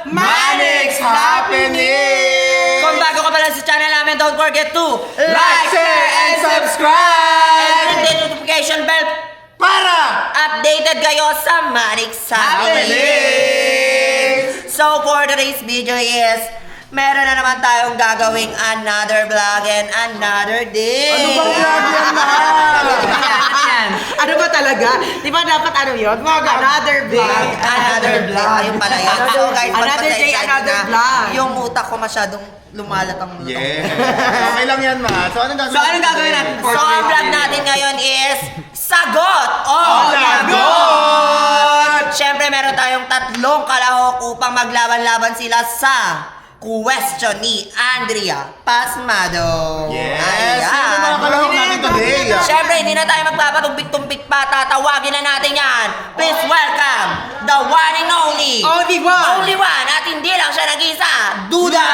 Manix Happening! Kung bago ka pala sa channel namin, don't forget to Like, share, and subscribe! and click the notification bell Para updated kayo sa Manix Happening! So for today's video is meron na naman tayong gagawing another vlog and another day. Ano bang vlog yan, ma? Ano ba talaga? Di ba dapat ano yun? Another vlog. Another vlog. Ayun pala yun. So guys, Another day, magpasensya another na. vlog. Yung utak ko masyadong lumalatang luto. Yeah. Okay lang yan, ma. So, anong gagawin natin? So ang vlog natin ngayon is Sagot o Lagot! Siyempre meron tayong tatlong kalahok upang maglaban-laban sila sa question ni Andrea Pasmado. Yes! Ayan. Sino yung mga kalahok natin today? Siyempre, hindi na tayo magpapatumpik-tumpik pa. Tatawagin na natin yan. Please welcome the one and only. Only one. Only one. At hindi lang siya nag-isa. Duda!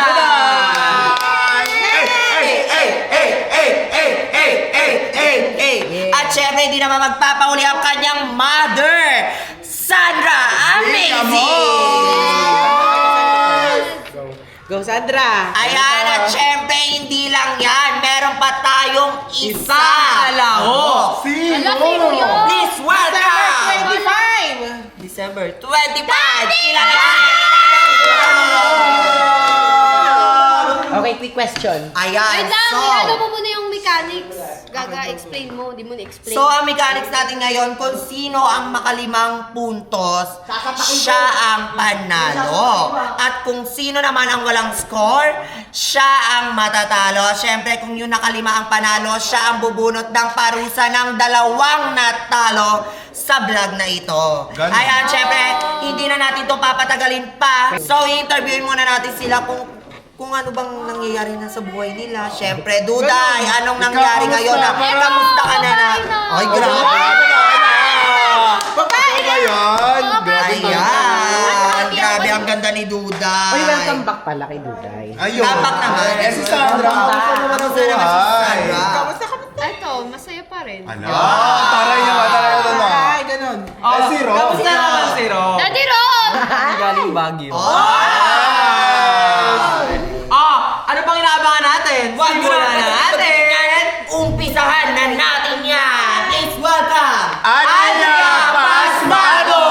At siyempre, hindi naman magpapahuli ang kanyang mother, Sandra Amazing! Go Sandra. Ayan, at syempre, hindi lang yan. Meron pa tayong isa. kalahok. Sino? Please welcome! 25. December 25! Kilala natin! Okay, quick question. Ayan, Wait lang, so... ano mo muna yung mechanics? Explain mo, di mo na-explain. So, ang mechanics natin ngayon, kung sino ang makalimang puntos, siya ang panalo. At kung sino naman ang walang score, siya ang matatalo. Siyempre, kung yung nakalima ang panalo, siya ang bubunot ng parusa ng dalawang natalo sa vlog na ito. Ganun. Ayan, siyempre, hindi na natin ito papatagalin pa. So, i-interviewin muna natin sila kung ano bang nangyayari na sa buhay nila. Siyempre, Duday, anong nangyayari ngayon? Kamusta ka na na? Ay, grabe. Babae ba yan? Grabe Ayan. Grabe, ang ganda ni Duday. Uy, welcome back pala kay Duday. Ayun. Dapat naman. Eh, si Sandra. Kamusta naman ang Kamusta naman si buhay? Sandra? Ito, masaya pa rin. Ano? Taray naman, taray naman. Ay, ganun. Eh, si Ro. Kamusta naman si Ro? Daddy Rob! Galing Baguio. Ano pang inaabangan natin? Wag mo na natin! Umpisahan na natin yan! Please welcome! Andrea Pasmado!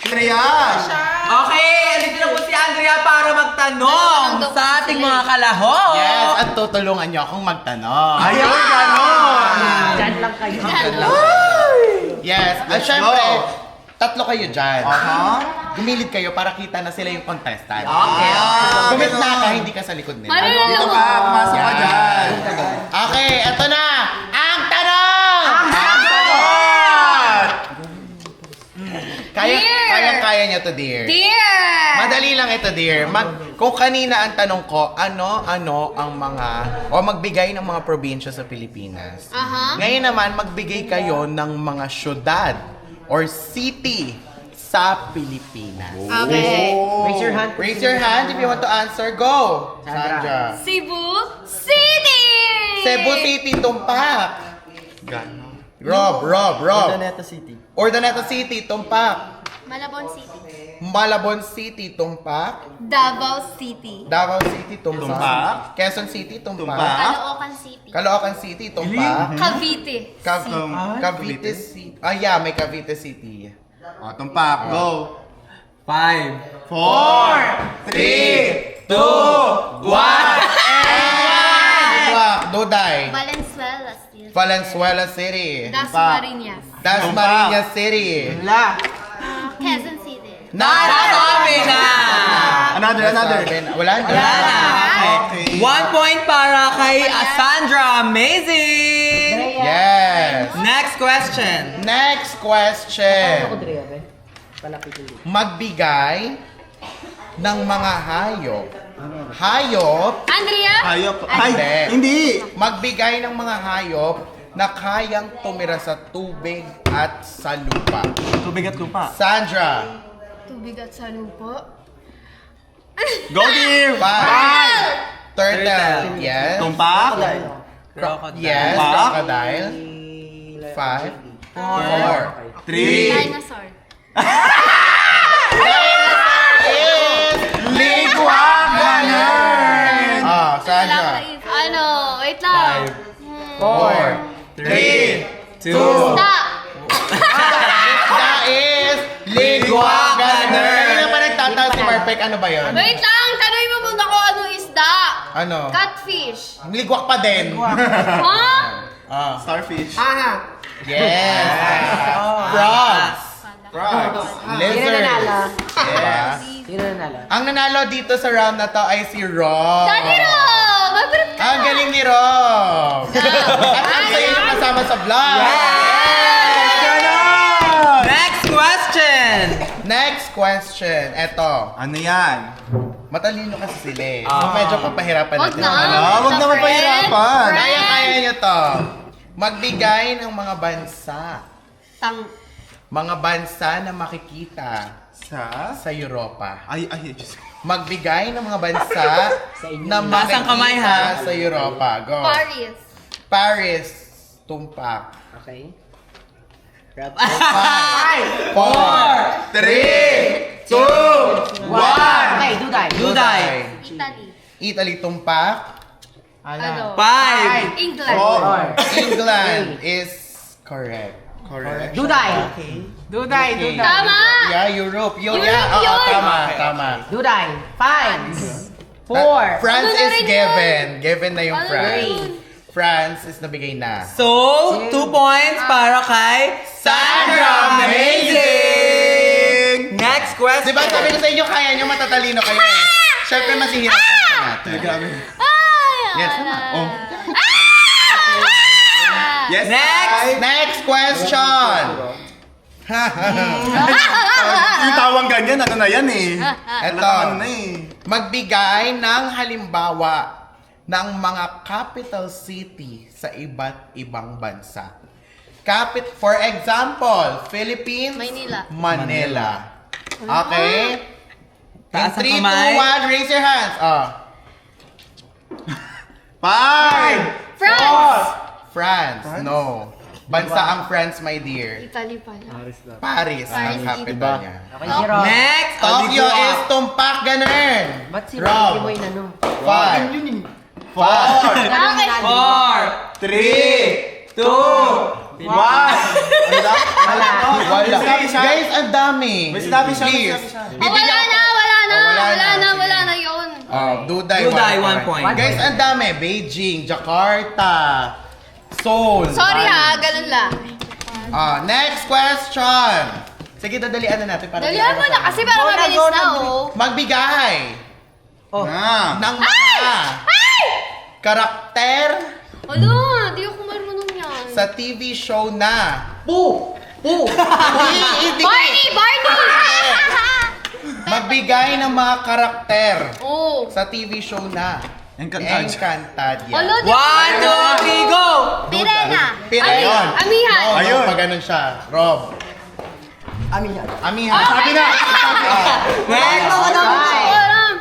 Andrea! Okay, andito na po si Andrea para magtanong sa ating mga kalahok. Yes, at tutulungan niyo akong magtanong. Ayun, gano'n! Diyan lang kayo. Yes, at syempre, tatlo kayo dyan. Gumilid kayo para kita na sila yung contestant. Okay. Gumitna ka, hindi ka sa likod nila. Marunong Dito mo. ka, pumasok ka dyan. Okay, eto na! Ang tanong! Kaya niyo to, dear. Dear! Madali lang ito, dear. Kung kanina ang tanong ko, ano ang mga, o magbigay ng mga probinsya sa Pilipinas. Aha. Ngayon naman, magbigay kayo ng mga syudad or city sa Pilipinas. Okay. Raise your hand. Raise your hand if you want to answer. Go! Sandra. Cebu City! Cebu City, tumpak. Rob. Urdaneta City, tumpak. Malabon City. Malabon City, tumpak. Davao City. Davao City, tumpak. Tumpak. Quezon City, tumpak. Tumpak. Caloocan City. Caloocan City, tumpak. Cavite. Cavite City. Ah, yeah, may Cavite City. O, tumpak. Go. 5. 4, 3, 2, 1. Tumpak, Duday. Valenzuela City. Valenzuela City. Dasmariñas. Dasmariñas City. Quezon City. Nasabi na! Another. Wala na. Okay. 1 point para kay Sandra. Amazing! Yes. Next question. Next question. Magbigay ng mga hayop. Hayop. Andrea? Hayop. Hindi. Ay, hindi. Magbigay ng mga hayop na kayang tumira sa tubig at sa lupa. Tubig at lupa. Sandra. Tubig at sa lupo. Go, dear. 5. Turtle. Yes. Tumpak. Yes. Tumpak. Crocodile. 5. 4. 3. Dinosaur. 4, 3, 2, Stop! That is Ligwa Gunner. Kanina pa nagtataas si Marpek, ano ba yun? Wait lang! Tanongin mo muna ko ano isda. Ano? Catfish. Ligwak pa din. Ha? Ah. Starfish. Yes. Frogs. Frogs. Lizard. Yes. Ang nanalo dito sa round na to ay si Rob. Daddy Rob! Mabirip ka! Ang galing ni Rob. At ang sayo yung kasama sa vlog. Next question! Next question. Eto. Ano yan? Matalino kasi sila eh. So medyo papahirapan Wag natin. na. Wag naman pahirapan. Kaya nyo to. Magbigay ng mga bansa. Mga bansa na makikita sa Europa. Ay, Diyos ko. Magbigay ng mga bansa na Taas ang kamay, makikita ha? sa Europa. Go. Paris. Paris. Tumpak. Okay. 5, 4, 3, 2, 1. Okay, Duday. Duday. Italy. Italy tumpak. Ano? 5, England. England is correct. Correct. Duday. Duday. Tama! Yeah, Europe. Yun, Europe yeah. Oo, yun. tama. Duday. 5, 4, France Ano na is rin given. Given na yung Ano France. yun? France is nabigay na. So, 2 points para kay Sandra. Amazing! Next question. Diba sabi ko sa inyo, kaya nyo, matatalino kayo eh. Siyempre, masihirapan ka natin. Grabe. Ay! Yes. Oh. Yes. Next. Next question. Yung tawang ganyan, ano na yan eh. Ito. Ano na eh. Magbigay ng halimbawa ng mga capital city sa iba't ibang bansa. For example, Philippines, Manila. Okay? Taas ang 3, 2, kamay. 1, raise your hands. Oh. 5! France! France. No. Bansa ang France, my dear. Italy pala. Paris ang capital niya. Okay, si Rob. Next. Tokyo is tumpak, ganun. Ba't si Rob. Rob? Hindi mo inano? 5, 4, Bakit? 4, 3, 2, 1. Ano daw? Wala. Wala. Sinabi siya. Guys, ang dami. May sinabi siya, may Please. sinabi siya. Oh, Bibigyan ko- wala na yun. Duday, Duday, 1 1 point. point. Guys, ang dami. Beijing, Jakarta, Seoul. Sorry ha, ganun lang. Next question. Sige, dadalian na natin para Dalihan mo na kasi para mabilis na oh. Magbigay ng mga karakter Wala, di ako marunong yan. sa TV show na Barney! magbigay ng mga karakter Oh. sa TV show na Encantadia. Encantadia. Wala, di 1, 2, 3, go! Pirena. Ayun. Amihan. No, Ayun. pag ganun siya. Rob. Amihan. Sabi na! Next. Alam.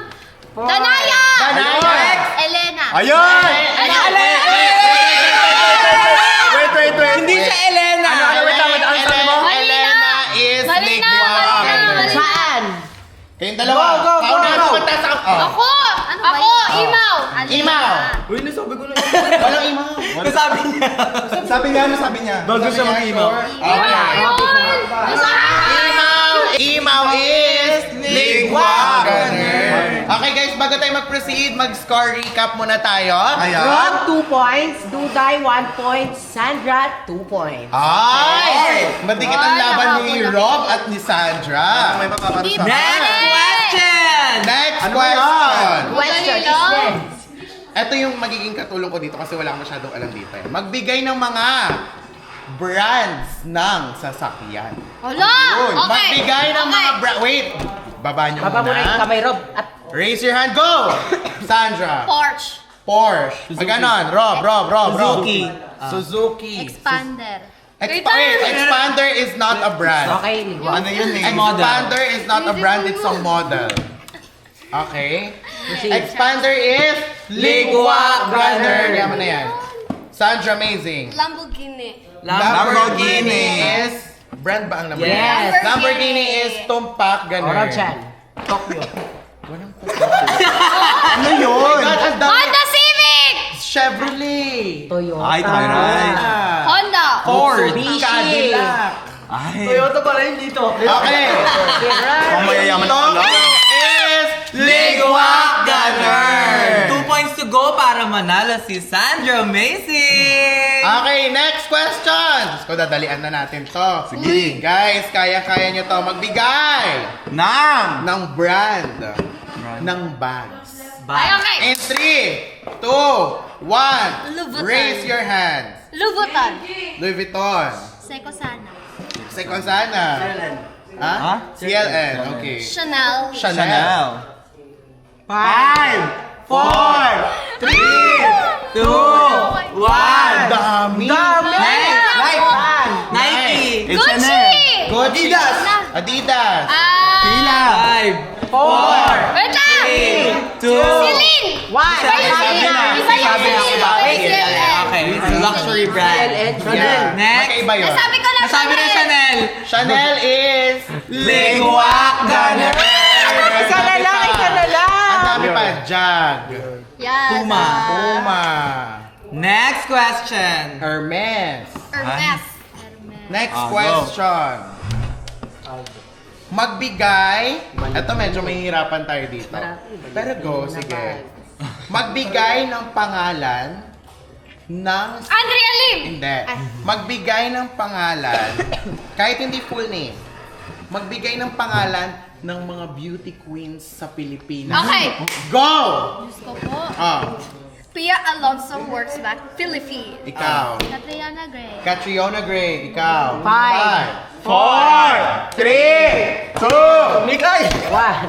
Danaya. Danaya. Elena. Ayun! Wait. Hindi siya Elena. Wait, ang sabi mo? Elena is Malina. Ligwa. Saan? Kayong dalawa. Go. Paunahan mo mataas ako. Ako. Ako. Imaw. Imaw. Uy, nasabi ko na. Walang imaw. Nasabi niya. Sabi niya. Bago siya mag-imaw. Ayun. Imaw is Ligwa. Okay guys, bago tayo mag-proceed, mag-score recap muna tayo. Ayan. Rob, 2 points. Duday, 1 point. Sandra, 2 points. Ay! Matikit ang laban ni nakakula. Rob at ni Sandra. May makakaroon sa... Next question. Next Ano ba question. Question is lang. this. Ito yung magiging katulong ko dito kasi wala akong masyadong alam dito. Magbigay ng mga brands ng sasakyan. Wala. Okay. Magbigay ng mga Wait! Baba nyo Baba mo na yung muna. kamay, Rob. At Raise your hand. Go! Sandra. Porsche. Porsche. Ganon. Rob. Suzuki. Suzuki. Expander. Expander is not a brand. okay, Ligwa. Ano yun eh? Expander is not a brand, it's a model. Okay? Expander is Ligwa Gunner. Yaman na yan. Sandra Amazing. Lamborghini. Lamborghini is... Brand ba ang Lamborghini? Yes. Lamborghini is Tumpak Gunner. Rob Chan. Tokyo. Ano yun? God, ang dami. Honda Civic! Chevrolet. Toyota. Ay, taray. Honda. Ford. Mitsubishi. Cadillac. Ay. Toyota pala yun dito. Okay. Ang mayayaman na pala. is Ligwak Gunner! 2 points to go para manalo si Sandra Macy! Okay, next question. Diyos ko, dadalian na natin to. Sige. Guys, kaya-kaya nyo to magbigay ng brand ng bags. Ay, okay. In 3, 2, 1, Louboutin. raise your hands. Louboutin. Louis Vuitton. Seiko Sana. Second sana. Ha? CLN. Okay. Chanel. Chanel. 5, 4, 3, 2, 1. Dami. Nike! Gucci. Gucci. Adidas. Pila. 5, 4, Wait lang. 3, 2, Celine. Iba yung Celine. Okay, it's a luxury brand. Yeah. Next. Magkaiba yun. Nasabi ko na Nasabi na Chanel. Chanel is Ligwak Gunner! Isa na lang. ang dami pa. Jag. Yes. Puma. Puma. Next question. Hermes. Hermes. Next Ah, go. question. Magbigay. Ito medyo mahihirapan tayo dito. Pero go, sige. Magbigay ng pangalan ng... Andrea Lim. Hindi. Magbigay ng pangalan, kahit hindi full name, magbigay ng pangalan ng mga beauty queens sa Pilipinas. Okay. Go! Diyos ko po. Ah, Pia Alonso works back Philippines. ikaw. Catriona Gray. Catriona Gray, ikaw. 5, 4, 3, 2, Mikay!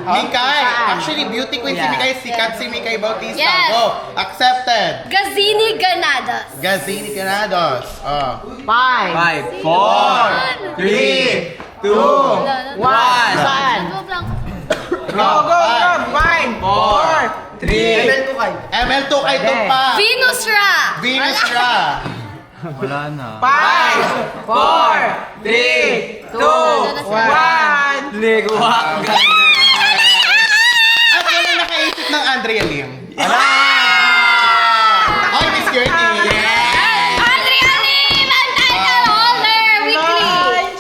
Mikay. Actually, beauty queen si Yeah. Mikay. Sikat si Mikay Bautista. Yes. Go. Accepted. Gazini Ganados. Gazini Canados. Oh. 5, 5, 4, 3, 2, 1. Go, go, go. 4, 3, ML2 kay Tumpa. Venus Ra. Venus Ra. Wala na. 5, 4, 3, 2, 1. Ligwak Gunner! At ano nakaisip ng Andrea Lim? Oy, Miss Gertie. Andrea Lim ang title holder. Weekly.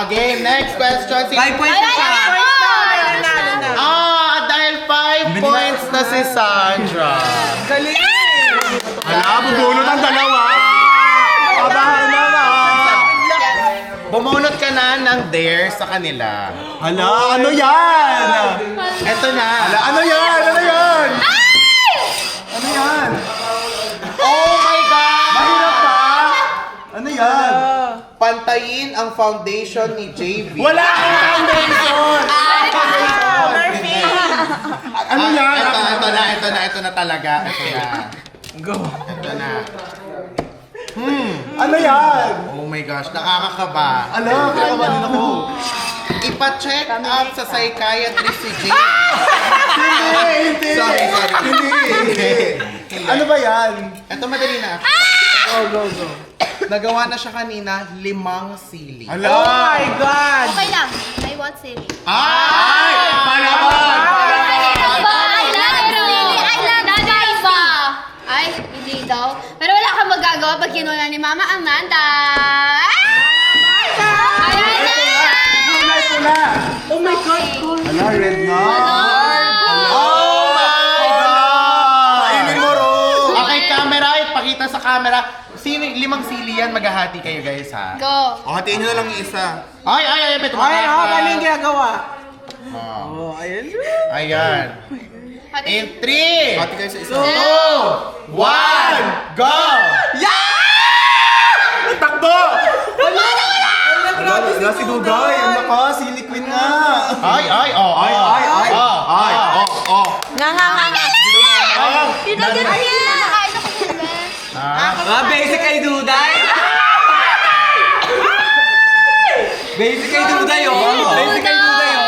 Game, next question. 5 points na siya. Dahil 5 points na si Sandra. Hala, bubunot ang dalawa. Abahan na na. Bumunot ka na ng dare sa kanila. Hala, ano yan? Eto na. Hala, ano yan? Ano yan? Ano yan? Oh my God! Mahirap pa? Ano yan? Pantayin ang foundation ni JV. Wala kang foundation! Ano yan? Ito na talaga. Ito na. Go. Ito na. Ano yan? Oh my gosh, nakakakaba. Ala, kinakabahan din ako. Ipa-check up sa psychiatrist si JV. Hindi! Sorry. Hindi! Ano ba yan? Ito madali na. Go. Nagawa na siya kanina, 5 sili. Hala! Okay lang. I want Celine. Ay! Palaban! Ay, hindi daw. Pero wala kang magagawa pag kinuna ni Mama Amanda. Ayan na! Pula! Oh my God, cool. Hala, red nga. Oh my God! Kainin mo, Ro! Okay, camera. Ipakita sa camera. Sino, 5 sili yan. Maghahati kayo guys ha. Go. O, hatiin nyo na lang yung isa. Ay, may tumataka. ginagawa? Oh, ayan. Pati. In 3, Hati kayo sa isa. 2, 1, go! Takbo! Wala si Dugay. Ang naka, sili queen nga. Ay. Dito, dito yan. Nakain ako nila. Basic kay Duday. Basic kay Duday, oh. Basic kay Duday, oh.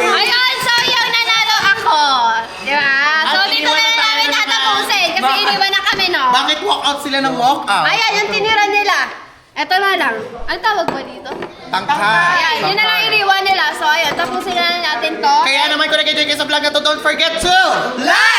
Ayun, so yung nanalo ako. Di ba? So At dito na iniwan na tayo namin ng tatapusin kasi iniwan na kami, no? Bakit walk out sila ng walk out? Ayan, yung tinira nila. Eto na lang. Ang tawag ba dito? Tangkay. Ayan, yun na lang iniwan nila. So ayun, tapusin na natin to. Kaya naman kung nag-enjoy kayo sa vlog na to, don't forget to like,